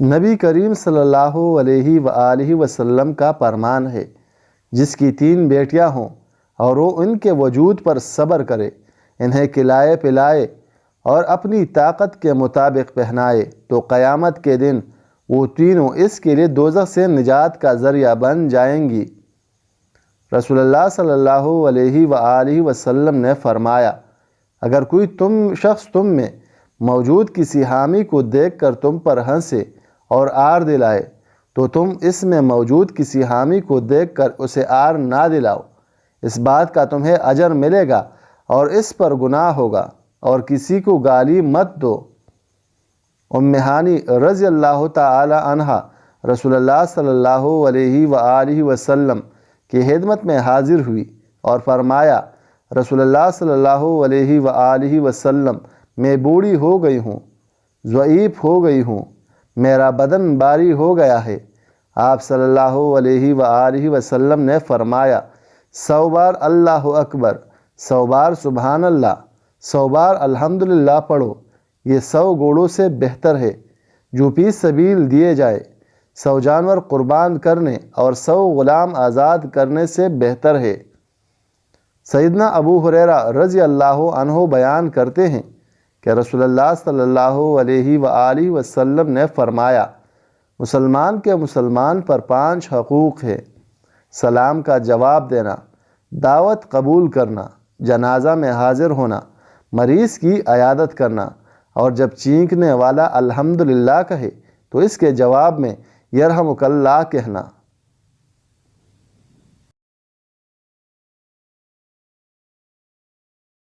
نبی کریم صلی اللہ علیہ وآلہ وسلم کا فرمان ہے، جس کی 3 بیٹیاں ہوں اور وہ ان کے وجود پر صبر کرے، انہیں کھلائے پلائے اور اپنی طاقت کے مطابق پہنائے، تو قیامت کے دن وہ تینوں اس کے لیے دوزخ سے نجات کا ذریعہ بن جائیں گی۔ رسول اللہ صلی اللہ علیہ وآلہ وسلم نے فرمایا، اگر کوئی شخص تم میں موجود کسی حامی کو دیکھ کر تم پر ہنسے اور آر دلائے، تو تم اس میں موجود کسی حامی کو دیکھ کر اسے آر نہ دلاؤ، اس بات کا تمہیں اجر ملے گا اور اس پر گناہ ہوگا، اور کسی کو گالی مت دو۔ ام ہانی رضی اللہ تعالی عنہا رسول اللہ صلی اللہ علیہ وآلہ وسلم کی خدمت میں حاضر ہوئی اور فرمایا، رسول اللہ صلی اللہ علیہ وآلہ وسلم میں بوڑھی ہو گئی ہوں، ضعیف ہو گئی ہوں، میرا بدن باری ہو گیا ہے۔ آپ صلی اللہ علیہ وآلہ وسلم نے فرمایا، 100 بار اللہ اکبر، 100 بار سبحان اللہ، 100 بار الحمدللہ پڑھو، یہ 100 گھوڑوں سے بہتر ہے جو فی سبیل دیے جائے، 100 جانور قربان کرنے اور 100 غلام آزاد کرنے سے بہتر ہے۔ سیدنا ابو ہریرہ رضی اللہ عنہ بیان کرتے ہیں کہ رسول اللہ صلی اللہ علیہ وآلہ وسلم نے فرمایا، مسلمان کے مسلمان پر 5 حقوق ہے: سلام کا جواب دینا، دعوت قبول کرنا، جنازہ میں حاضر ہونا، مریض کی عیادت کرنا، اور جب چینکنے والا الحمدللہ کہے تو اس کے جواب میں یرحمک اللہ کہنا۔